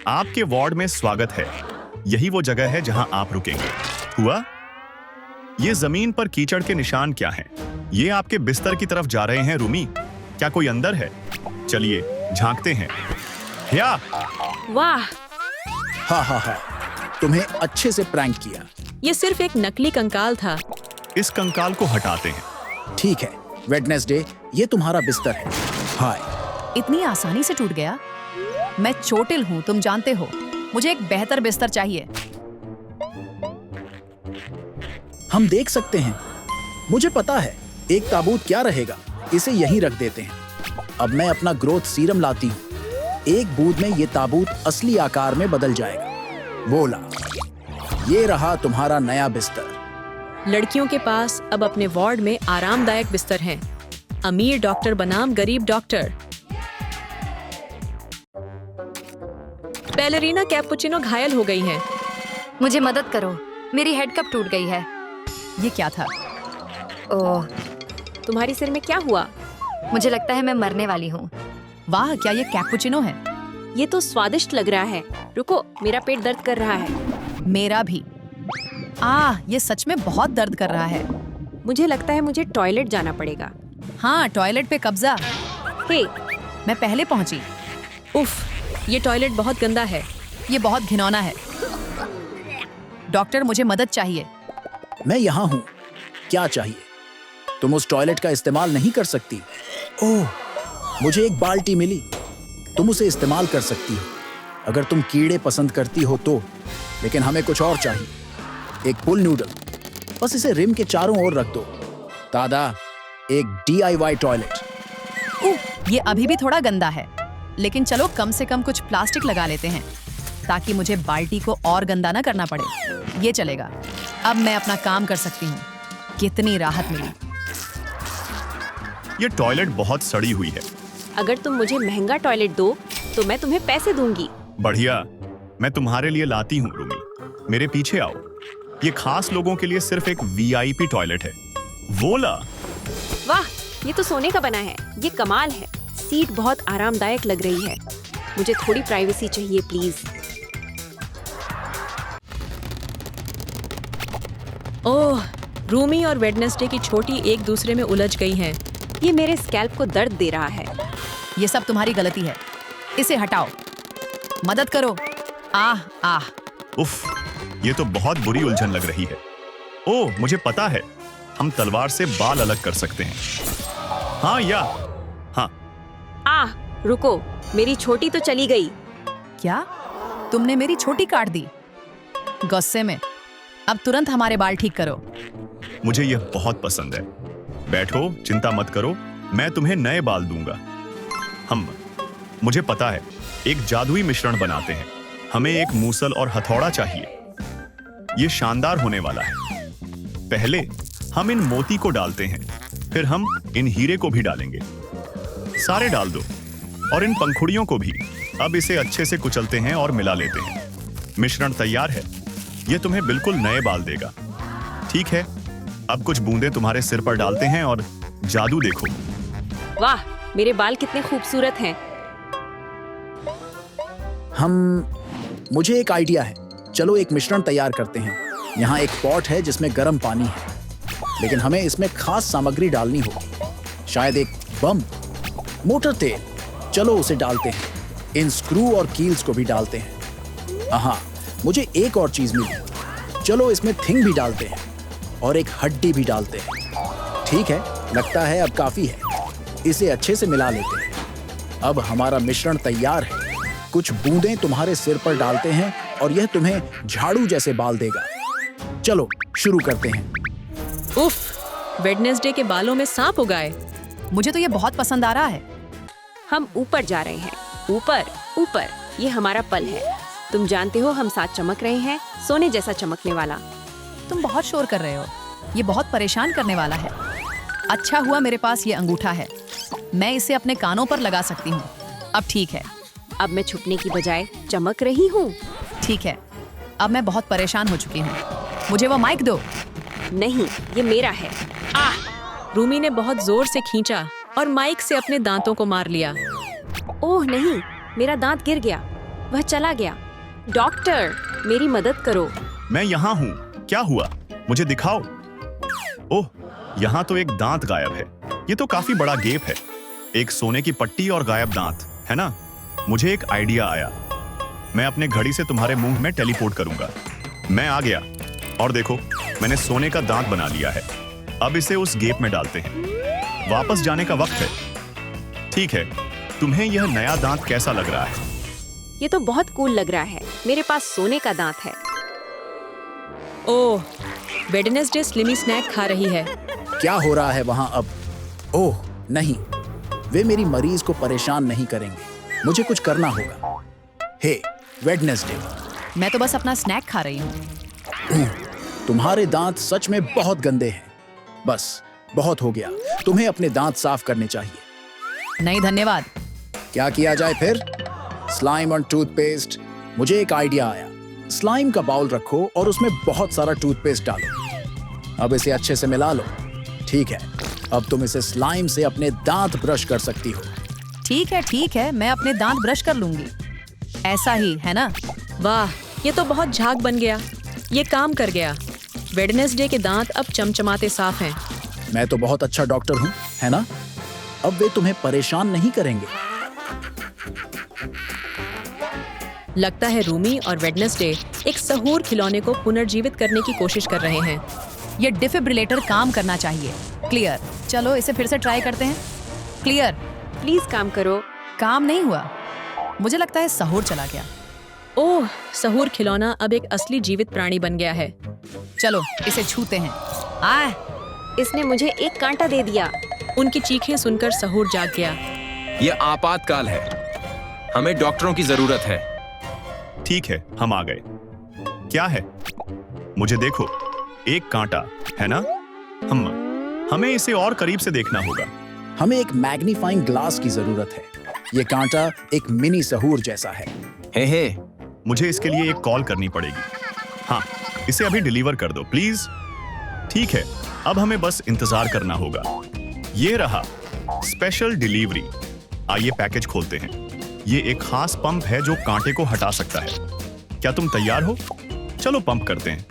आपके वार्ड में स्वागत है। यही वो जगह है जहां आप रुकेंगे। हुआ? ये जमीन पर कीचड़ के निशान क्या हैं? ये आपके बिस्तर की तरफ जा रहे हैं रूमी। क्या कोई अंदर है? चलिए झांकते हैं। या वाह, हा, तुम्हें अच्छे से प्रैंक किया। ये सिर्फ एक नकली कंकाल था। इस कंकाल को हटाते हैं। ठीक है वेडनेसडे, ये तुम्हारा बिस्तर है। हाय। इतनी आसानी से टूट गया? मैं चोटिल हूँ, तुम जानते हो। मुझे एक बेहतर बिस्तर चाहिए। हम देख सकते हैं। मुझे पता है एक ताबूत क्या रहेगा। इसे यहीं रख देते हैं। अब मैं अपना ग्रोथ सीरम लाती हूँ। एक बूंद में ये ताबूत असली आकार में बदल जाएगा। वोला, ये रहा तुम्हारा नया बिस्तर। लड़कियों के पास अब अपने वार्ड में आरामदायक बिस्तर हैं। अमीर डॉक्टर बनाम गरीब डॉक्टर। बैलेरिना कैपुचिनो घायल हो गई है। मुझे मदद करो, मेरी हेड कप टूट गई है। ये क्या था? ओह, तुम्हारी सिर में क्या हुआ? मुझे लगता है मैं मरने वाली हूँ। वाह, क्या ये कैपुचिनो है? ये तो स्वादिष्ट लग रहा है। रुको, मेरा पेट दर्द कर रहा है। मेरा भी। ये सच में बहुत दर्द कर रहा है। मुझे लगता है मुझे टॉयलेट जाना पड़ेगा। हाँ, टॉयलेट पे कब्जा। हे, मैं पहले पहुंची। उफ, ये टॉयलेट बहुत गंदा है। ये बहुत घिनौना है। डॉक्टर, मुझे मदद चाहिए। मैं यहाँ हूँ। क्या चाहिए? तुम उस टॉयलेट का इस्तेमाल नहीं कर सकती। ओह, मुझे एक बाल्टी मिली। तुम उसे इस्तेमाल कर सकती हो अगर तुम कीड़े पसंद करती हो तो। लेकिन हमें कुछ और चाहिए। एक पुल नूडल। बस इसे रिम के चारों ओर रख दो। दादा, एक DIY टॉयलेट। ये अभी भी थोड़ा गंदा है, लेकिन चलो कम से कम कुछ प्लास्टिक लगा लेते हैं ताकि मुझे बाल्टी को और गंदा ना करना पड़े। ये चलेगा। अब मैं अपना काम कर सकती हूँ। कितनी राहत मिली। ये टॉयलेट बहुत सड़ी हुई है। अगर तुम मुझे महंगा टॉयलेट दो तो मैं तुम्हें पैसे दूंगी। बढ़िया, मैं तुम्हारे लिए लाती हूँ रूमी। मेरे पीछे आओ। ये खास लोगों के लिए सिर्फ एक VIP टॉयलेट है। वोला, वाह, ये तो सोने का बना है। ये कमाल है। सीट बहुत आरामदायक लग रही है। मुझे थोड़ी प्राइवेसी चाहिए प्लीज। ओह, रूमी और वेडनेसडे की छोटी एक दूसरे में उलझ गई हैं। ये मेरे स्कैल्प को दर्द दे रहा है। ये सब तुम्हारी गलती है। इसे हटाओ। मदद करो। उफ, ये तो बहुत बुरी उलझन लग रही है। ओह, मुझे पता है। हम तलवार से बाल अलग कर सकते हैं। हाँ, रुको, मेरी छोटी तो चली गई। क्या? तुमने मेरी छोटी काट दी? गुस्से में। अब तुरंत हमारे बाल ठीक करो। मुझे यह बहुत पसंद है। बैठो, चिंता मत करो, मैं तुम्हें नए बाल दूंगा। मुझे पता है, एक जादुई मिश्रण बनाते हैं। हमें एक मूसल और हथौड़ा चाहिए। ये शानदार होने वाला है। पहले हम इन मोती को डालते हैं, फिर हम इन हीरे को भी डालेंगे। सारे डाल दो, और इन पंखुड़ियों को भी। अब इसे अच्छे से कुचलते हैं और मिला लेते हैं। मिश्रण तैयार है। यह तुम्हें बिल्कुल नए बाल देगा। ठीक है, अब कुछ बूंदें तुम्हारे सिर पर डालते हैं और जादू देखो। वाह, मेरे बाल कितने खूबसूरत हैं। मुझे एक आइडिया है। चलो एक मिश्रण तैयार करते हैं। यहाँ एक पॉट है जिसमें गर्म पानी है, लेकिन हमें इसमें खास सामग्री डालनी होगी। शायद एक बम, मोटर तेल। चलो उसे डालते हैं। इन स्क्रू और कील्स को भी डालते हैं। हाँ, मुझे एक और चीज मिली। चलो इसमें थिंग भी डालते हैं और एक हड्डी भी डालते हैं। ठीक है, लगता है अब काफी है। इसे अच्छे से मिला लेते हैं। अब हमारा मिश्रण तैयार है। कुछ बूंदें तुम्हारे सिर पर डालते हैं और यह तुम्हें झाड़ू जैसे बाल देगा। चलो शुरू करते हैं। उफ, वेडनेसडे के बालों में सांप उगाए। मुझे तो ये बहुत पसंद आ रहा है। हम ऊपर जा रहे हैं। ऊपर ऊपर, ये हमारा पल है। तुम जानते हो, हम साथ चमक रहे हैं, सोने जैसा चमकने वाला। तुम बहुत शोर कर रहे हो। ये बहुत परेशान करने वाला है। अच्छा हुआ मेरे पास ये अंगूठा है। मैं इसे अपने कानों पर लगा सकती हूँ। अब ठीक है। अब मैं छुपने की बजाय चमक रही हूँ। ठीक है, अब मैं बहुत परेशान हो चुकी हूँ। मुझे वो माइक दो। नहीं, ये मेरा है। रूमी ने बहुत जोर से खींचा और माइक से अपने दांतों को मार लिया। ओह नहीं, मेरा दांत गिर गया। वह चला गया। डॉक्टर, मेरी मदद करो। मैं यहाँ हूँ। क्या हुआ? मुझे दिखाओ। ओह, यहाँ तो एक दांत गायब है। ये तो काफी बड़ा गैप है। एक सोने की पट्टी और गायब दांत, है ना? मुझे एक आइडिया आया। मैं अपने घड़ी से तुम्हारे मुंह में टेलीपोर्ट करूंगा। मैं आ गया। और देखो, मैंने सोने का दांत बना लिया है। अब इसे उस गैप में डालते हैं। वापस जाने का वक्त है। ठीक है, तुम्हें यह नया दांत कैसा लग रहा है? ये तो बहुत कूल लग रहा है। मेरे पास सोने का दांत है। ओह, वेडनेसडे स्लिमी स्नैक खा रही है। क्या हो रहा है वहां अब? ओह नहीं, वे मेरी मरीज को परेशान नहीं करेंगे। मुझे कुछ करना होगा। हे वेडनेसडे, मैं तो बस अपना स्नैक खा रही हूँ। तुम्हारे दांत सच में बहुत गंदे हैं। बस बहुत हो गया। तुम्हें अपने दांत साफ करने चाहिए। नहीं धन्यवाद। क्या किया जाए फिर? स्लाइम और टूथपेस्ट। मुझे एक आइडिया आया। स्लाइम का बाउल रखो और उसमें बहुत सारा टूथपेस्ट डालो। अब इसे अच्छे से मिला लो। ठीक है, अब तुम इसे स्लाइम से अपने दांत ब्रश कर सकती हो। ठीक है, मैं अपने दांत ब्रश कर लूंगी। ऐसा ही है ना? वाह, ये तो बहुत झाग बन गया। ये काम कर गया। वेडनेसडे के दांत अब चमचमाते साफ हैं। मैं तो बहुत अच्छा डॉक्टर हूँ, है ना? अब वे तुम्हें परेशान नहीं करेंगे। लगता है रूमी और वेडनेसडे एक सहूर खिलौने को पुनर्जीवित करने की कोशिश कर रहे हैं। ये डिफिब्रिलेटर काम करना चाहिए। क्लियर। चलो इसे फिर से ट्राई करते हैं। क्लियर। प्लीज काम करो। काम नहीं हुआ। मुझे लगता है सहूर चला गया। ओह, सहूर खिलौना अब एक असली जीवित प्राणी बन गया है। चलो इसे छूते हैं। आह, इसने मुझे एक कांटा दे दिया। उनकी चीखें सुनकर सहूर जाग गया। ये आपातकाल है। हमें डॉक्टरों की जरूरत है। ठीक है, हम आ गए। क्या है? मुझे देखो, एक कांटा, है ना? हमें इसे और करीब से देखना होगा। हमें एक मैग्नीफाइंग ग्लास की जरूरत है। ये कांटा एक मिनी सहूर जैसा है। हे मुझे इसके लिए एक कॉल करनी पड़ेगी। हाँ, इसे अभी डिलीवर कर दो प्लीज। ठीक है, अब हमें बस इंतजार करना होगा। ये रहा स्पेशल डिलीवरी। आइए पैकेज खोलते हैं। ये एक खास पंप है जो कांटे को हटा सकता है। क्या तुम तैयार हो? चलो पंप करते हैं।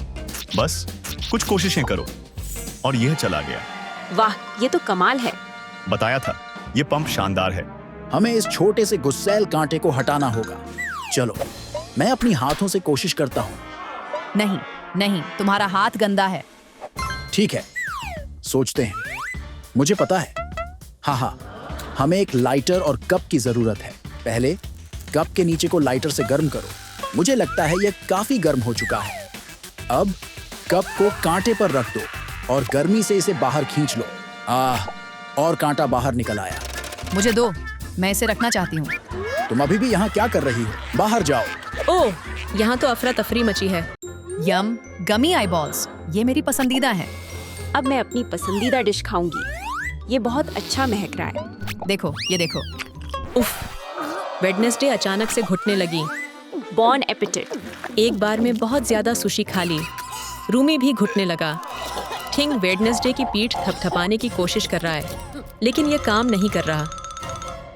बस कुछ कोशिशें करो। और यह चला गया। वाह, ये तो कमाल है। बताया था, ये पंप शानदार है। हमें इस छोटे से गुस्सैल कांटे को हटाना होगा। चलो, मैं अपनी हाथों से कोशिश करता हूँ। नहीं, तुम्हारा हाथ गंदा है। ठीक है, सोचते हैं। मुझे पता है। हाँ, हमें एक लाइटर और कप की जरूरत है। पहले कप के नीचे को लाइटर से गर्म करो। मुझे लगता है यह काफी गर्म हो चुका है। अब कप को कांटे पर रख दो और गर्मी से इसे बाहर खींच लो। और कांटा बाहर निकल आया। मुझे दो, मैं इसे रखना चाहती हूँ। तुम अभी भी यहाँ क्या कर रही हो? बाहर जाओ। ओह, यहाँ तो अफरा तफरी मची है। यम, गमी आईबॉल्स, ये मेरी पसंदीदा है। अब मैं अपनी पसंदीदा डिश खाऊंगी। ये बहुत अच्छा महक रहा है। देखो, ये देखो। उफ, वेडनेसडे अचानक से घुटने लगी। बॉन एपेटिट। एक बार में बहुत ज्यादा सुशी खा ली। रूमी भी घुटने लगा। थिंग वेडनेसडे की पीठ थपथपाने की कोशिश कर रहा है, लेकिन ये काम नहीं कर रहा।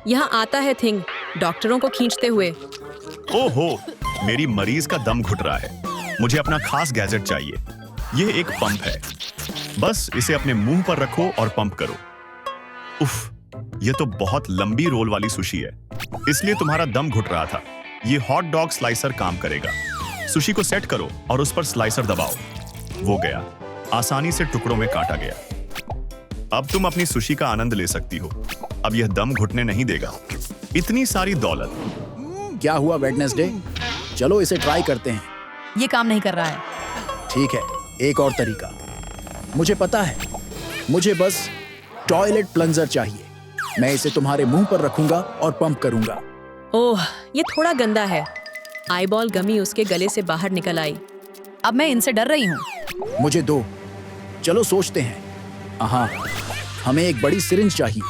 यहाँ आता है थिंग, डॉक्टरों को खींचते हुए। ओहो, मेरी मरीज का दम घुट रहा है। मुझे अपना खास गैजेट चाहिए। ये एक पंप है। बस इसे अपने मुंह पर रखो और पंप करो। उफ, ये तो बहुत लंबी रोल वाली सुशी है, इसलिए तुम्हारा दम घुट रहा था। ये हॉट डॉग स्लाइसर काम करेगा। सुशी को सेट करो और उस पर स्लाइसर दबाओ। वो गया। आसानी से टुकड़ों में काटा गया। अब तुम अपनी सुशी का आनंद ले सकती हो। अब यह दम घुटने नहीं देगा। इतनी सारी दौलत। क्या हुआ वेडनेसडे? चलो इसे ट्राई करते हैं। ये काम नहीं कर रहा है। ठीक है, एक और तरीका। मुझे पता है। मुझे बस टॉयलेट प्लंजर चाहिए। मैं इसे तुम्हारे मुंह पर रखूंगा और पंप करूंगा। ओह, ये थोड़ा गंदा है। आईबॉल गमी उसके गले से बाहर निकल आई। अब मैं इनसे डर रही हूँ। मुझे दो। चलो सोचते हैं। हाँ, हमें एक बड़ी सिरिंज चाहिए।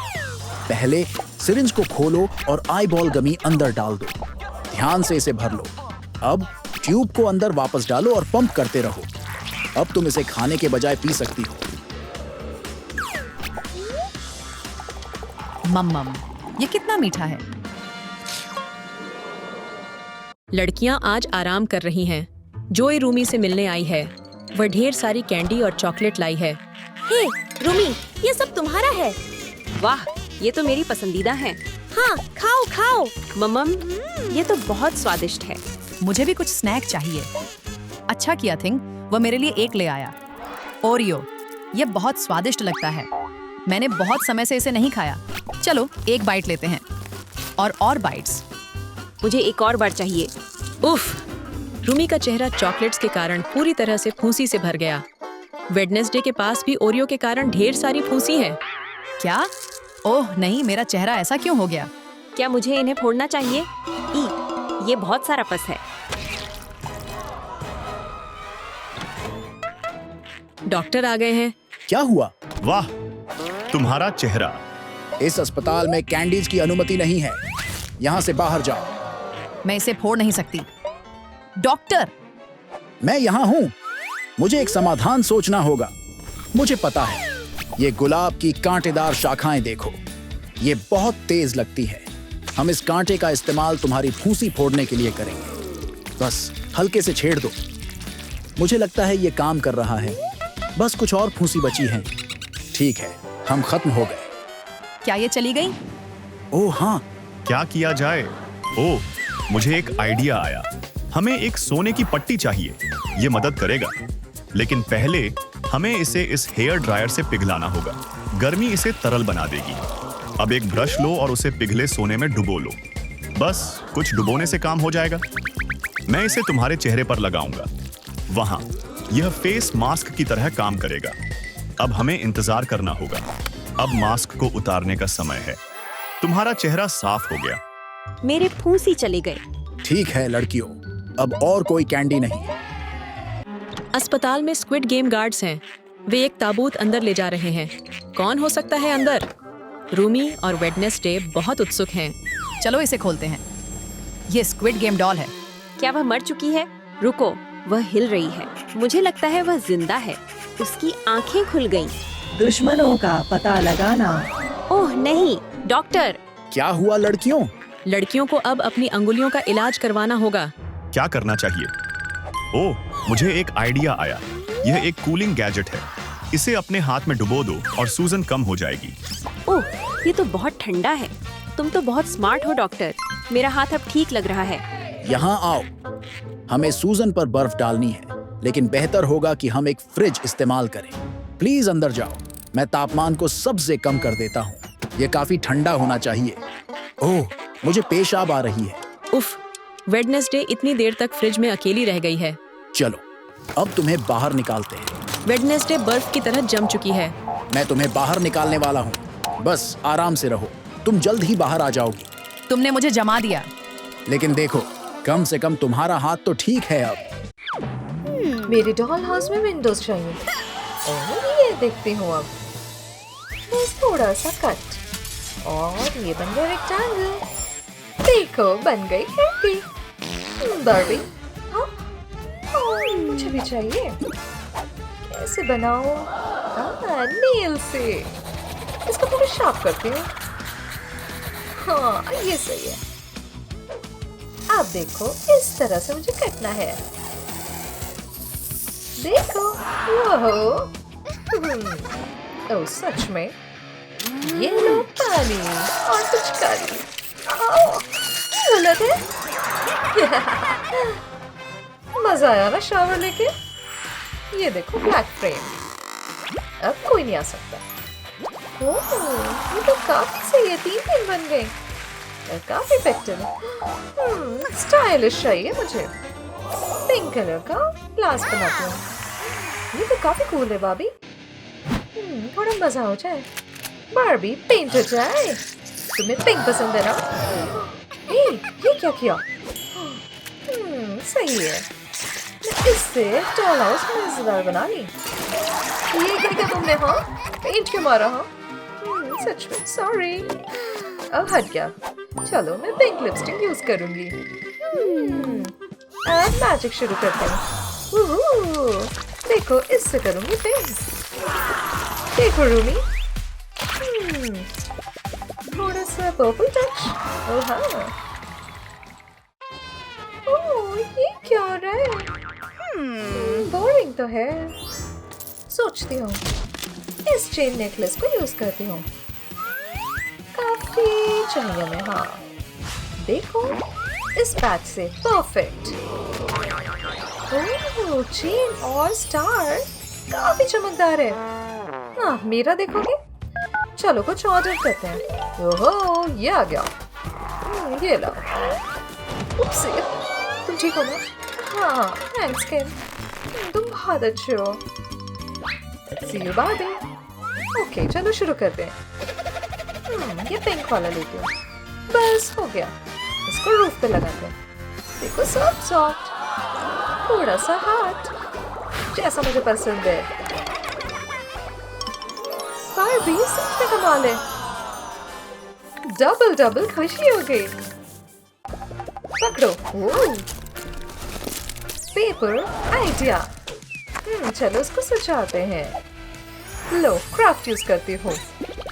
पहले सिरिंज को खोलो और आईबॉल गमी अंदर डाल दो। ध्यान से इसे भर लो। अब ट्यूब को अंदर वापस डालो और पंप करते रहो। अब तुम इसे खाने के बजाय पी सकती हो। मम्मम, ये कितना मीठा है। लड़कियां आज आराम कर रही हैं। जोई रूमी से मिलने आई है। वह ढेर सारी कैंडी और चॉकलेट लाई है। हे रूमी, ये सब तुम्हारा है। वाह, ये तो मेरी पसंदीदा है। हाँ, खाओ खाओ। मम्मम, ये तो बहुत स्वादिष्ट है। मुझे भी कुछ स्नैक चाहिए। अच्छा किया थिंग, वह मेरे लिए एक ले आया। ओरियो, ये बहुत स्वादिष्ट लगता है। मैंने बहुत समय से इसे नहीं खाया। चलो एक बाइट लेते हैं। और बाइट्स। मुझे एक और बार चाहिए। उफ! रूमी का चेहरा चॉकलेट्स के कारण पूरी तरह से फूंसी से भर गया। वेडनेसडे के पास भी ओरियो के कारण ढेर सारी फूंसी है। क्या? ओह नहीं, मेरा चेहरा ऐसा क्यों हो गया? क्या मुझे इन्हें फोड़ना चाहिए? ये बहुत सारा पस है। डॉक्टर आ गए हैं। क्या हुआ? वाह, तुम्हारा चेहरा। इस अस्पताल में कैंडीज की अनुमति नहीं है। यहाँ से बाहर जाओ। मैं इसे फोड़ नहीं सकती। डॉक्टर! मैं यहाँ हूँ। मुझे एक समाधान सोचना होगा। मुझे पता है। ये गुलाब की कांटेदार शाखाएं देखो। ये बहुत तेज लगती है। हम इस कांटे का इस्तेमाल तुम्हारी फूंसी फोड़ने के लिए करेंगे। बस हल्के से छेड़ दो। मुझे लगता है ये काम कर रहा है। बस कुछ और फूंसी बची है। ठीक है, हम खत्म हो गए। क्या ये चली गई? ओह हाँ, क्या किया जाए? ओह, मुझे एक आइडिया आया। हमें एक सोने की पट्टी चाहिए। ये मदद करेगा। लेकिन पहले हमें इसे इस हेयर ड्रायर से पिघलाना होगा। गर्मी इसे तरल बना देगी। अब एक ब्रश लो और उसे पिघले सोने में डुबो लो। बस कुछ डुबोने से काम हो जाएगा। मैं इसे तुम्हारे चेहरे पर लगाऊंगा। वहां यह फेस मास्क की तरह काम करेगा। अब हमें इंतजार करना होगा। अब मास्क को उतारने का समय है। तुम्हारा चेहरा साफ हो गया। मेरे फूंसी चले गए। ठीक है लड़कियों, अब और कोई कैंडी नहीं। अस्पताल में स्क्विड गेम गार्ड्स हैं। वे एक ताबूत अंदर ले जा रहे हैं। कौन हो सकता है अंदर? रूमी और वेडनेसडे बहुत उत्सुक हैं। चलो इसे खोलते हैं। ये स्क्विड गेम डॉल है। क्या वह मर चुकी है? रुको, वह हिल रही है। मुझे लगता है वह जिंदा है। उसकी आंखें खुल गईं। दुश्मनों का पता लगाना। ओह नहीं, डॉक्टर! क्या हुआ लड़कियों? लड़कियों को अब अपनी अंगुलियों का इलाज करवाना होगा। क्या करना चाहिए? ओह, मुझे एक आइडिया आया। यह एक कूलिंग गैजेट है। इसे अपने हाथ में डुबो दो और सूजन कम हो जाएगी। ओह, ये तो बहुत ठंडा है। तुम तो बहुत स्मार्ट हो डॉक्टर। मेरा हाथ अब ठीक लग रहा है। यहाँ आओ। हमें सूजन पर बर्फ डालनी है, लेकिन बेहतर होगा कि हम एक फ्रिज इस्तेमाल करें। प्लीज अंदर जाओ। मैं तापमान को सबसे कम कर देता हूँ। ये काफी ठंडा होना चाहिए। ओह, मुझे पेशाब आ रही है। उफ! वेडनेसडे इतनी देर तक फ्रिज में अकेली रह गई है। चलो, अब तुम्हें बाहर निकालते हैं। वेडनेसडे बर्फ की तरह जम चुकी है। मैं तुम्हें बाहर निकालने वाला हूँ। बस आराम से रहो। तुम जल्द ही बाहर आ जाओगी। तुमने मुझे जमा दिया। लेकिन देखो, कम से कम तुम्हारा हाथ तो ठीक है अब। मेरे डॉल हाउस में विंडोज चाहिए। और ये देखती हूँ अब। बस थोड़ा सा कट और ये बन गया रेक्टेंगल। देखो, बन गई खिड़की। बार्बी, हाँ? मुझे भी चाहिए। कैसे बनाऊं? नेल से। इसको थोड़ा शार्प करती हूँ। हाँ, ये सही है। अब देखो, इस तरह से मुझे कटना है। देखो, ओह सच में। ये लो पानी और पिचकारी। गलत है। मजा आया ना शावर लेके? ये देखो ब्लैक फ्रेम। अब कोई नहीं आ सकता। ओह, ये तो काफी सही है। 3 बन गए। काफी इफेक्टिव। स्टाइलिश चाहिए मुझे। पिंक कलर का ग्लास बनाती हूँ। ये तो काफी कूल है बाबी। थोड़ा मजा हो जाए। बार्बी, पेंट हो जाए। तुम्हें पिंक पसंद है ना? ये क्या किया? सही है। मैं इससे डॉल हाउस मजेदार बना ली। ये क्या किया तुमने? हाँ, पेंट क्यों मारा? हाँ, सच में सॉरी। अब हट गया। चलो, मैं पिंक लिपस्टिक यूज करूंगी। अब मैजिक शुरू करते हैं। देखो, इससे करूंगी पिंक। देखो रूमी, थोड़ा सा पर्पल टच। ओह हाँ, तो है। सोचती हूँ इस चेन नेकलेस को यूज करती हूँ। काफी चाहिए मैं। हाँ देखो इस पैच से परफेक्ट। ओह चेन और स्टार काफी चमकदार है। हाँ मेरा देखोगे? चलो कुछ ऑर्डर करते हैं। ओहो ये आ गया। ये लो। उपसी तुम ठीक हो ना? हाँ थैंक्स किन, तुम बहुत अच्छे हो। सी यू बाय। ओके चलो शुरू करते हैं। ये पिंक वाला लेती हूँ। बस हो गया। इसको रूफ पे लगाते हैं। देखो सॉफ्ट सॉफ्ट, थोड़ा सा हार्ट जैसा मुझे पसंद है। बारबी सच में कमाल है। डबल डबल खुशी हो गई। पकड़ो। Paper idea. चलो इसको सजाते हैं। लो क्राफ्ट यूज करती हूँ।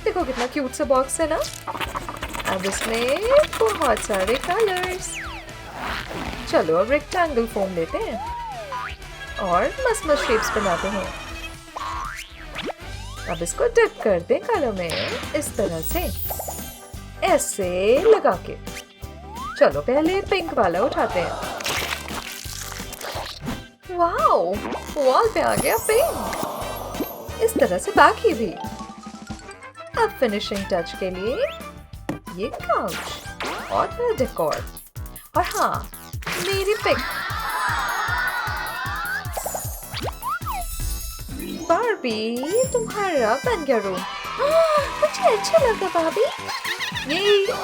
देखो कितना क्यूट सा बॉक्स है ना। अब इसमें बहुत सारे कलर्स। चलो अब रेक्टेंगल फॉर्म लेते हैं और मस्त मस्त शेप्स बनाते हैं। अब इसको डिप कर दें कलर में इस तरह से, ऐसे लगा के। चलो पहले पिंक वाला उठाते हैं। वाओ वॉल पे आ गया पिंक। इस तरह से बाकी भी। अब फिनिशिंग टच के लिए ये काउच और डेकोर। और हाँ मेरी पिक। बारबी तुम्हारा बन गया रूम। मुझे अच्छा लगा भाभी। ये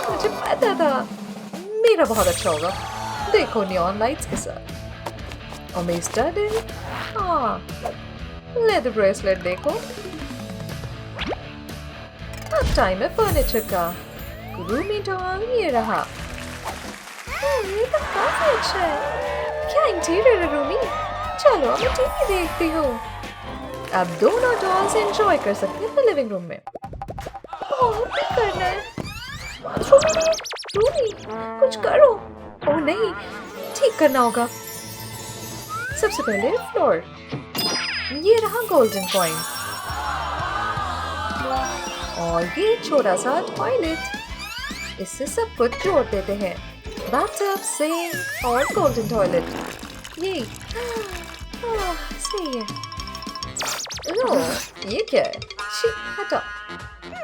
मुझे पता था मेरा बहुत अच्छा होगा। देखो नियॉन लाइट्स के साथ। और मैं स्टड हाँ लेदर ब्रेसलेट देखो। अब टाइम है फर्नीचर का। रूमी डॉल ये रहा। ये तो काफी अच्छा है। क्या इंटीरियर है रूमी। चलो मैं टीवी देखती हूँ। अब दोनों डॉल्स एंजॉय कर सकते हैं लिविंग रूम में। क्या करना है? रूमी कुछ करो। ओह नहीं ठीक करना होगा। सबसे पहले फ्लोर। ये रहा गोल्डन कॉइन और ये छोटा सा टॉयलेट। इससे सब कुछ जोड़ देते हैं। बाथटब, सिंक और गोल्डन टॉयलेट। ये सही है। लो ये क्या है? शी हटा।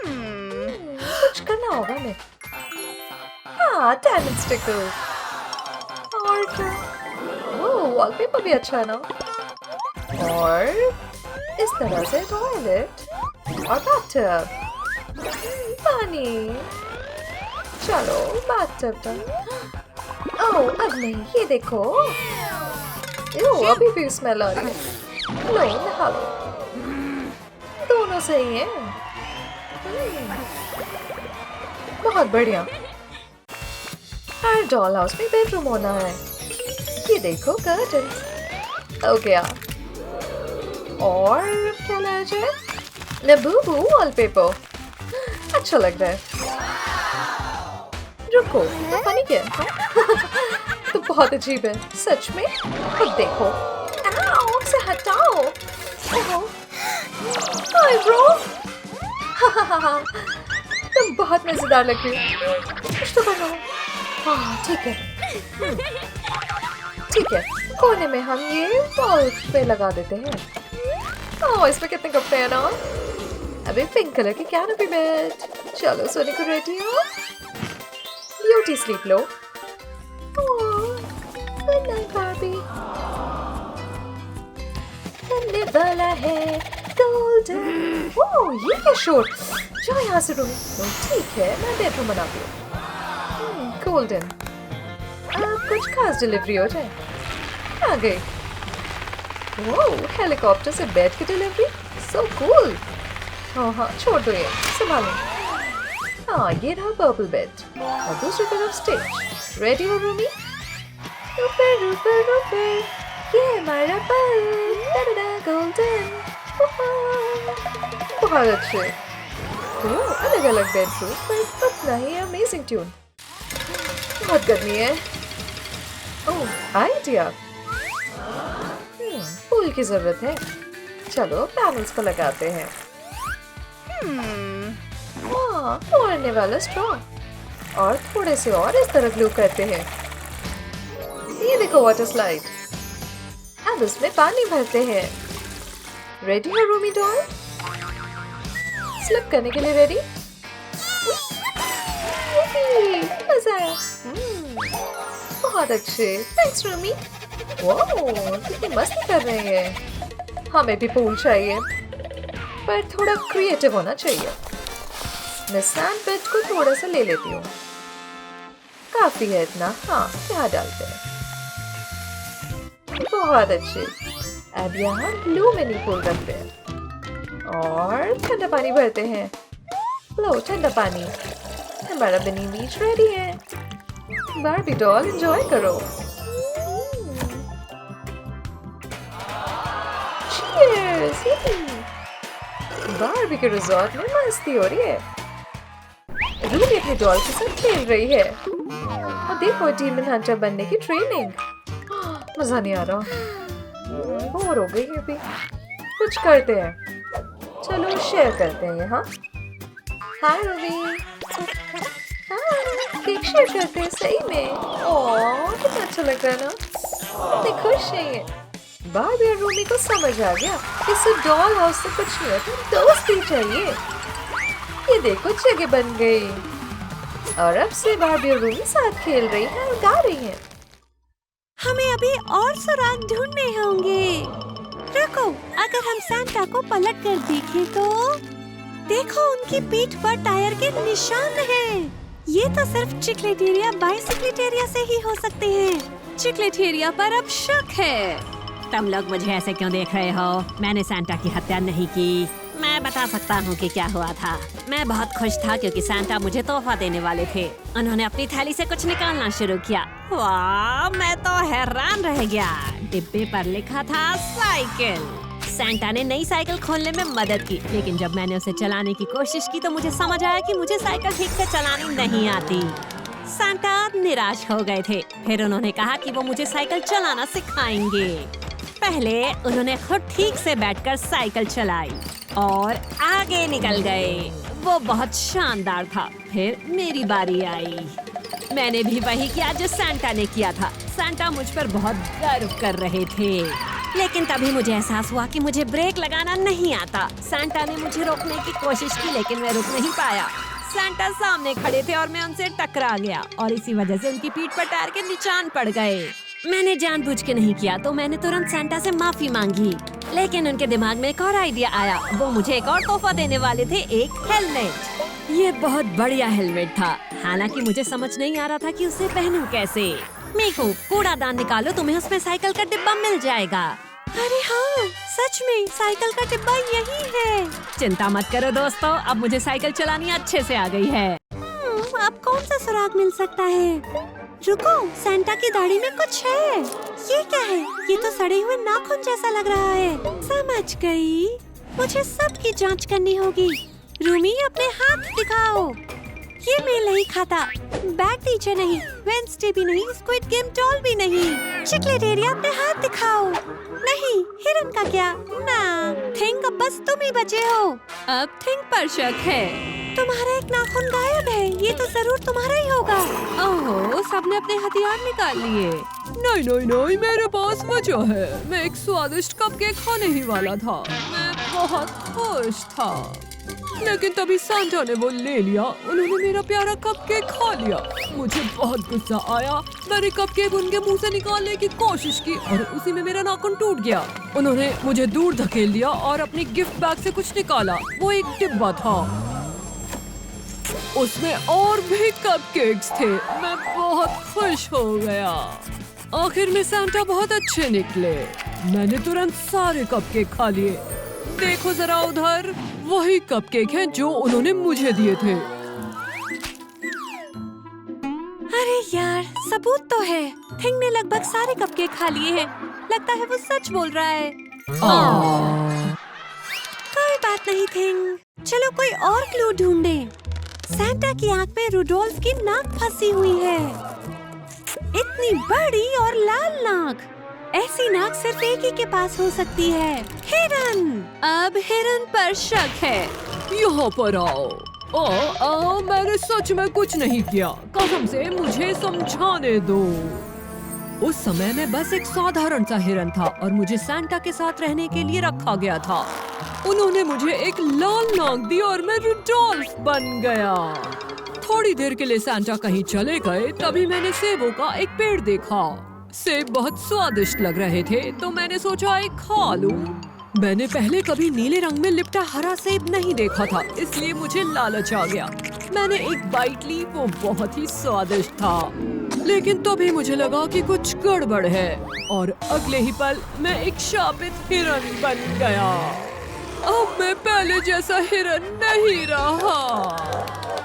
कुछ करना होगा मैं। हाँ डायमंड स्टिकर। और क्या? ओह वॉलपेपर भी अच्छा है ना। और इस तरह से टॉयलेट और बाथटब। पानी। चलो बाथटब तक। ओह अब नहीं ये देखो। ओह अभी भी स्मेल आ रही है। लो नहा लो। दोनों सही हैं। बहुत बढ़िया। हर डॉल हाउस में बेडरूम होना है। ये देखो कर्टन हो गया। और क्या लाया जाए? लबूबू वॉलपेपर अच्छा लग रहा है। रुको तो फनी क्या तो बहुत अजीब है सच में। खुद देखो। आओ से हटाओ। ओहो हाय ब्रो। तुम बहुत मजेदार लग रही हो। कुछ तो करो। हाँ ठीक है। ठीक है कोने में हम ये वॉल पे लगा देते हैं। ओह इसमें कितने कपड़े हैं ना। अभी पिंक कलर की कैनोपी बेड। चलो सोने को रेडी हो। ब्यूटी स्लीप लो। Good night Barbie. बनने वाला है गोल्डन। ओह ये क्या शोर। जाओ यहाँ से रूम। ठीक है मैं बेडरूम बनाती हूँ। गोल्डन। अब कुछ खास डिलीवरी हो जाए। आ गई। वाओ हेलीकॉप्टर से बेड की डिलीवरी। So cool. हाँ हाँ छोड़ दो ये संभालो। हाँ ये रहा पर्पल बेड और दूसरी तरफ स्टेज। रेडी हो रूमी? ऊपर ऊपर ऊपर ये हमारा बेड गोल्डन। बहुत अच्छे। अलग अलग बेडरूम पर अपना ही अमेजिंग ट्यून। बहुत गर्मी है। ओह आइडिया। पूल पैनल की जरूरत है। चलो पैनल्स को लगाते हैं। तोड़ने वाला स्ट्रॉ और थोड़े से और इस तरह ग्लू करते हैं। ये देखो वाटर स्लाइड। अब इसमें पानी भरते हैं। रेडी हो रूमी डॉल? स्लिप करने के लिए रेडी? मजा आया। बहुत अच्छे, थैंक्स रूमी। वाह, कितनी मस्ती कर रहे हैं। हमें भी पूल चाहिए, पर थोड़ा क्रिएटिव होना चाहिए। मैं सैंड बेड को थोड़ा सा ले लेती हूँ। काफी है इतना। हाँ, यहाँ डालते हैं। बहुत अच्छे। अब यहाँ ब्लू मिनी पूल रखते हैं और ठंडा पानी भरते हैं। लो ठंडा पानी। हमारा मिनी बीच रेडी है। बार्बी डॉल एंजॉय करो। चीयर्स। बार्बी के रिजॉर्ट में मस्ती हो रही है। रूबी अपने डॉल के साथ खेल रही है। और देखो डीमन हंटर बनने की ट्रेनिंग। मजा नहीं आ रहा। बोर हो गई अभी। कुछ करते हैं। चलो शेयर करते हैं यहाँ। हाय रूबी। केक शेयर करते हैं सही में। ओह कितना अच्छा लग रहा है ना। कितने खुश हैं ये। बार्बी और रूमी को समझ आ गया कि सिर्फ डॉल हाउस से कुछ नहीं होता, दोस्ती चाहिए। ये देखो जगह बन गई और अब से बार्बी और रूमी साथ खेल रही हैं और गा रही हैं। हमें अभी और सुराग ढूंढने होंगे। रुको, अगर हम सैंटा को पलट कर देखें तो देखो उनकी पीठ पर टायर के निशान हैं। ये तो सिर्फ चिकलेटेरिया बाइसिक्लेटेरिया से ही हो सकते हैं। चिकलेटेरिया पर अब शक है। तुम लोग मुझे ऐसे क्यों देख रहे हो? मैंने सैंटा की हत्या नहीं की। मैं बता सकता हूँ कि क्या हुआ था। मैं बहुत खुश था क्योंकि सैंटा मुझे तोहफा देने वाले थे। उन्होंने अपनी थैली से कुछ निकालना शुरू किया। वाह, मैं तो हैरान रह गया। डिब्बे पर लिखा था साइकिल। सैंटा ने नई साइकिल खोलने में मदद की, लेकिन जब मैंने उसे चलाने की कोशिश की तो मुझे समझ आया कि मुझे साइकिल ठीक से चलानी नहीं आती। सैंटा निराश हो गए थे। फिर उन्होंने कहा कि वो मुझे साइकिल चलाना सिखाएंगे। पहले उन्होंने खुद ठीक से बैठकर साइकिल चलाई और आगे निकल गए। वो बहुत शानदार था। फिर मेरी बारी आई। मैंने भी वही किया जो सैंटा ने किया था। सैंटा मुझ पर बहुत गर्व कर रहे थे, लेकिन तभी मुझे एहसास हुआ कि मुझे ब्रेक लगाना नहीं आता। सैंटा ने मुझे रोकने की कोशिश की, लेकिन मैं रुक नहीं पाया। सैंटा सामने खड़े थे और मैं उनसे टकरा गया और इसी वजह से उनकी पीठ पर टायर के निशान पड़ गए। मैंने जानबूझ के नहीं किया, तो मैंने तुरंत सैंटा से माफी मांगी। लेकिन उनके दिमाग में एक और आइडिया आया। वो मुझे एक और तोहफा देने वाले थे, एक हेलमेट। ये बहुत बढ़िया हेलमेट था। हालांकि मुझे समझ नहीं आ रहा था कि उसे पहनूं कैसे। मीकू, कूड़ादान निकालो, तुम्हें उसमें साइकिल का डिब्बा मिल जाएगा। अरे हाँ, सच में साइकिल का डिब्बा यही है। चिंता मत करो दोस्तों, अब मुझे साइकिल चलानी अच्छे से आ गई है। अब कौन सा सुराग मिल सकता है? रुको, सैंटा की दाढ़ी में कुछ है। ये क्या है? ये तो सड़े हुए नाखून जैसा लग रहा है। समझ गई, मुझे सब की जांच करनी होगी। रूमी, अपने हाथ दिखाओ। ये मेल नहीं खाता। बैक टीचर नहीं, वेंसडे भी नहीं, स्क्विड गेम डॉल भी नहीं। चिकलेटेरिया, अपने हाथ दिखाओ। नहीं, हिरन का क्या? ना, थिंक अब बस तुम ही बचे हो। अब थिंक पर शक है। तुम्हारा एक नाखून गायब है। ये तो जरूर तुम्हारा ही होगा। ओहो, सबने अपने हथियार निकाल लिए। नहीं नहीं नहीं, मेरे पास वजह है। मैं एक स्वादिष्ट कपकेक खाने ही वाला था। मैं बहुत खुश था, लेकिन तभी सांता ने वो ले लिया। उन्होंने मेरा प्यारा कपकेक खा लिया। मुझे बहुत गुस्सा आया। मैंने कपकेक उनके मुंह से निकालने की कोशिश की और उसी में मेरा नाखून टूट गया। उन्होंने मुझे दूर धकेल दिया और अपनी गिफ्ट बैग से कुछ निकाला। वो एक डिब्बा था, उसमें और भी कपकेक्स थे। मैं बहुत खुश हो गया। आखिर में सांता बहुत अच्छे निकले। मैंने तुरंत सारे कपकेक खा लिए। देखो जरा उधर, वही कपकेक हैं जो उन्होंने मुझे दिए थे। अरे यार, सबूत तो है। थिंग ने लगभग सारे कपकेक खा लिए हैं। लगता है वो सच बोल रहा है। कोई बात नहीं थिंग, चलो कोई और क्लू ढूंढे। सैंटा की आंख में रुडोल्फ की नाक फंसी हुई है। इतनी बड़ी और लाल नाक। ऐसी नाक सिर्फ एक ही के पास हो सकती है, हिरन। अब हिरन पर शक है। यहाँ पर आओ। मैंने सच में कुछ नहीं किया, कसम से मुझे समझाने दो। उस समय मैं बस एक साधारण सा हिरन था और मुझे सांता के साथ रहने के लिए रखा गया था। उन्होंने मुझे एक लाल नाक दी और मैं रुडोल्फ बन गया। थोड़ी देर के लिए सांता कहीं चले गए, तभी मैंने सेबों का एक पेड़ देखा। सेब बहुत स्वादिष्ट लग रहे थे, तो मैंने सोचा एक खा लूं। मैंने पहले कभी नीले रंग में लिपटा हरा सेब नहीं देखा था, इसलिए मुझे लालच आ गया। मैंने एक बाइट ली, वो बहुत ही स्वादिष्ट था। लेकिन तभी मुझे लगा कि कुछ गड़बड़ है और अगले ही पल मैं एक शापित हिरन बन गया। अब मैं पहले जैसा हिरन नहीं रहा।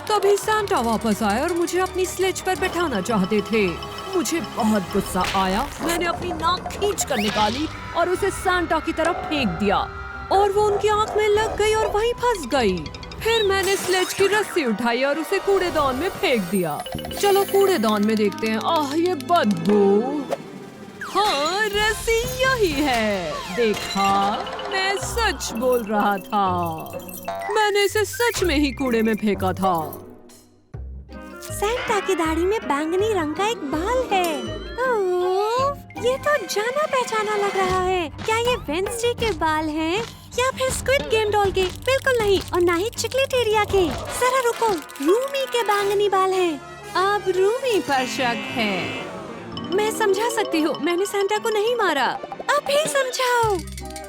तभी सांता वापस आया और मुझे अपनी स्लेज पर बैठाना चाहते थे। मुझे बहुत गुस्सा आया। मैंने अपनी नाक खींच कर निकाली और उसे सांता की तरफ फेंक दिया और वो उनकी आंख में लग गई और वहीं फंस गई। फिर मैंने स्लेज की रस्सी उठाई और उसे कूड़ेदान में फेंक दिया। चलो कूड़ेदान में देखते हैं। आह, ये बदबू। हाँ, रस्सी यही है। देखा, मैं सच बोल रहा था। मैंने इसे सच में ही कूड़े में फेंका था। सैंटा की दाढ़ी में बैंगनी रंग का एक बाल है। ओह, ये तो जाना पहचाना लग रहा है। क्या ये वेंसडे के बाल हैं? या फिर स्क्विड गेम डॉल के? बिल्कुल नहीं, और ना ही चिकलेटेरिया के। जरा रुको, रूमी के बैंगनी बाल हैं। अब रूमी पर शक है। मैं समझा सकती हूँ, मैंने सैंटा को नहीं मारा। अब भी समझाओ।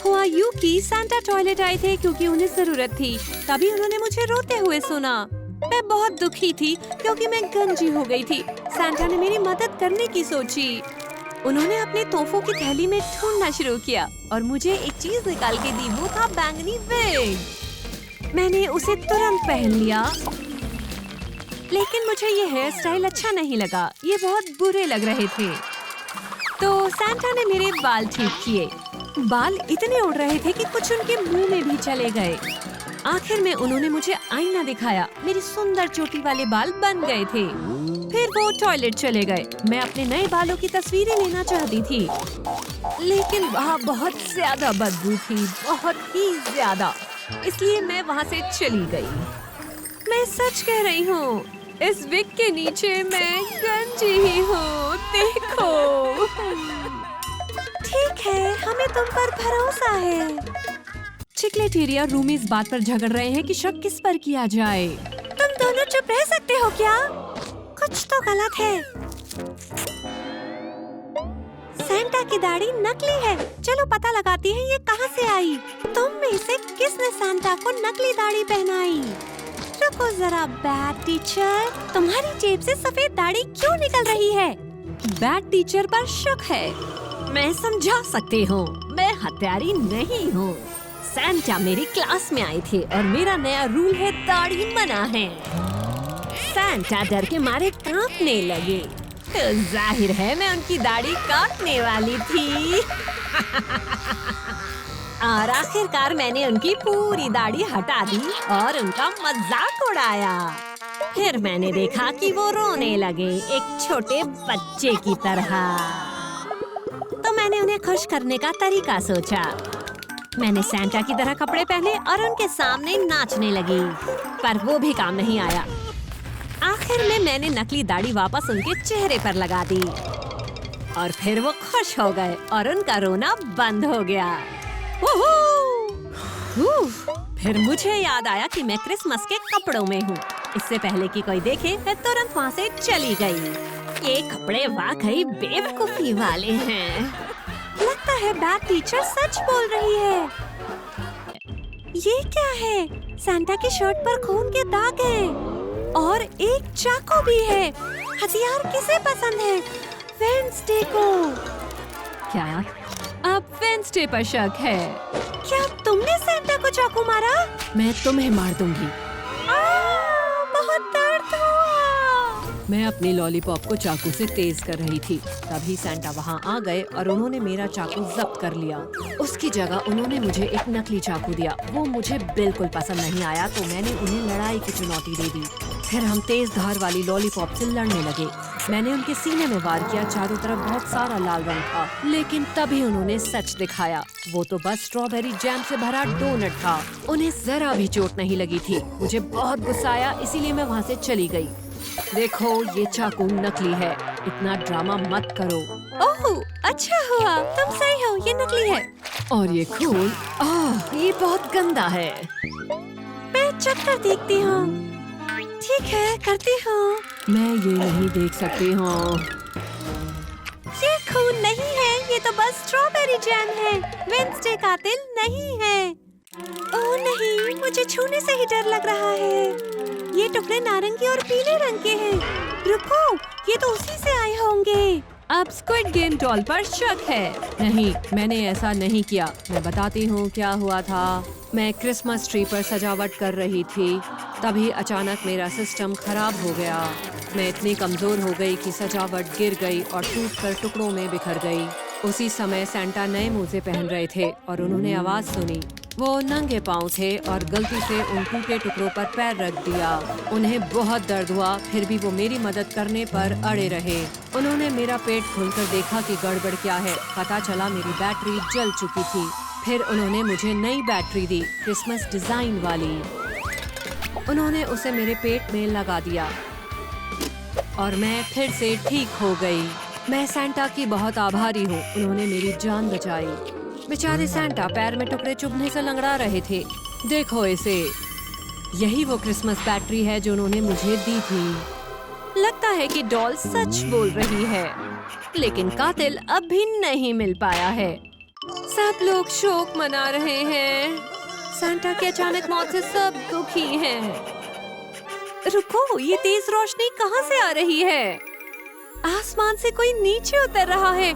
हुआ यूं कि सैंटा टॉयलेट आए थे क्योंकि उन्हें जरूरत थी। तभी उन्होंने मुझे रोते हुए सुना। मैं बहुत दुखी थी क्योंकि मैं गंजी हो गई थी। सैंटा ने मेरी मदद करने की सोची। उन्होंने अपने तोहफों की थैली में ढूंढना शुरू किया और मुझे एक चीज निकाल के दी। वो था बैंगनी विग। मैंने उसे तुरंत पहन लिया, लेकिन मुझे ये हेयर स्टाइल अच्छा नहीं लगा। ये बहुत बुरे लग रहे थे। तो सैंटा ने मेरे बाल ठीक किए। बाल इतने उड़ रहे थे कि कुछ उनके मुंह में भी चले गए। आखिर में उन्होंने मुझे आईना दिखाया। मेरी सुंदर चोटी वाले बाल बन गए थे। फिर वो टॉयलेट चले गए। मैं अपने नए बालों की तस्वीरें लेना चाहती थी, लेकिन वहाँ बहुत ज्यादा बदबू थी, बहुत ही ज्यादा। इसलिए मैं वहाँ से चली गई। मैं सच कह रही हूँ, इस विग के नीचे मैं गंजी ही हूँ। देखो। ठीक है, हमें तुम पर भरोसा है। चिकलेटेरिया रूमी इस बात पर झगड़ रहे हैं कि शक किस पर किया जाए। तुम दोनों चुप रह सकते हो क्या? कुछ तो गलत है। सैंटा की दाढ़ी नकली है। चलो पता लगाती हैं ये कहाँ से आई। तुम में से किसने सैंटा को नकली दाढ़ी पहनाई? रुको जरा बैड टीचर, तुम्हारी जेब से सफेद दाढ़ी क्यों निकल रही है? बैड टीचर पर शक है। मैं समझा सकती हूँ, मैं हत्यारी नहीं हूँ। सैंटा मेरी क्लास में आए थे और मेरा नया रूल है दाढ़ी मना है। सैंटा डर के मारे कांपने लगे, तो जाहिर है मैं उनकी दाढ़ी काटने वाली थी। और आखिरकार मैंने उनकी पूरी दाढ़ी हटा दी और उनका मजाक उड़ाया। फिर मैंने देखा कि वो रोने लगे, एक छोटे बच्चे की तरह। तो मैंने उन्हें खुश करने का तरीका सोचा। मैंने सैंटा की तरह कपड़े पहने और उनके सामने नाचने लगी, पर वो भी काम नहीं आया। आखिर में मैंने नकली दाढ़ी वापस उनके चेहरे पर लगा दी और फिर वो खुश हो गए और उनका रोना बंद हो गया। फिर मुझे याद आया कि मैं क्रिसमस के कपड़ों में हूँ। इससे पहले कि कोई देखे, मैं तुरंत वहाँ से चली गई। ये कपड़े वाकई बेवकूफी वाले हैं। लगता है बैड टीचर सच बोल रही है। ये क्या है? सैंटा की शर्ट पर खून के दाग हैं और एक चाकू भी है। हथियार किसे पसंद है? वेंसडे को। क्या? अब वेंसडे पर शक है। क्या तुमने सैंटा को चाकू मारा? मैं तुम्हें मार दूंगी। बहुत दर्द हुआ। मैं अपनी लॉलीपॉप को चाकू से तेज कर रही थी, तभी सैंटा वहाँ आ गए और उन्होंने मेरा चाकू जब्त कर लिया। उसकी जगह उन्होंने मुझे एक नकली चाकू दिया। वो मुझे बिल्कुल पसंद नहीं आया, तो मैंने उन्हें लड़ाई की चुनौती दे दी। फिर हम तेज धार वाली लॉलीपॉप से लड़ने लगे। मैंने उनके सीने में वार किया। चारों तरफ बहुत सारा लाल रंग था, लेकिन तभी उन्होंने सच दिखाया। वो तो बस स्ट्रॉबेरी जैम से भरा डोनट था। उन्हें जरा भी चोट नहीं लगी थी। मुझे बहुत गुस्सा आया, इसीलिए मैं वहाँ से चली गई। देखो, ये चाकू नकली है। इतना ड्रामा मत करो। ओह, अच्छा हुआ, तुम सही हो, ये नकली है। और ये खून, ये बहुत गंदा है। मैं चेक कर देखती हूँ। ठीक है, करती हूँ। मैं ये नहीं देख सकती हूँ। ये खून नहीं है, ये तो बस स्ट्रॉबेरी जैम है। वेंसडे कातिल नहीं है। ओह नहीं, मुझे छूने से ही डर लग रहा है। ये टुकड़े नारंगी और पीले रंग के हैं। रुको, ये तो उसी से आए होंगे। अब स्क्विड गेम डॉल पर शक है। नहीं, मैंने ऐसा नहीं किया। मैं बताती हूँ क्या हुआ था। मैं क्रिसमस ट्री पर सजावट कर रही थी, तभी अचानक मेरा सिस्टम खराब हो गया। मैं इतनी कमजोर हो गई कि सजावट गिर गई और टूटकर टुकड़ों में बिखर गई। उसी समय सैंटा नए मोजे पहन रहे थे और उन्होंने आवाज सुनी। वो नंगे पांव थे और गलती से उन टूटे टुकड़ों पर पैर रख दिया। उन्हें बहुत दर्द हुआ, फिर भी वो मेरी मदद करने पर अड़े रहे। उन्होंने मेरा पेट खोलकर देखा कि गड़बड़ क्या है। पता चला मेरी बैटरी जल चुकी थी। फिर उन्होंने मुझे नई बैटरी दी, क्रिसमस डिजाइन वाली। उन्होंने उसे मेरे पेट में लगा दिया और मैं फिर से ठीक हो गई। मैं सैंटा की बहुत आभारी हूँ, उन्होंने मेरी जान बचाई। बेचारे सैंटा पैर में टुकड़े चुभने से लंगड़ा रहे थे। देखो इसे, यही वो क्रिसमस बैटरी है जो उन्होंने मुझे दी थी। लगता है कि डॉल सच बोल रही है, लेकिन कातिल अब भी नहीं मिल पाया है। सब लोग शोक मना रहे हैं। सैंटा की अचानक मौत से सब दुखी हैं। रुको, ये तेज रोशनी कहाँ से आ रही है? आसमान से कोई नीचे उतर रहा है।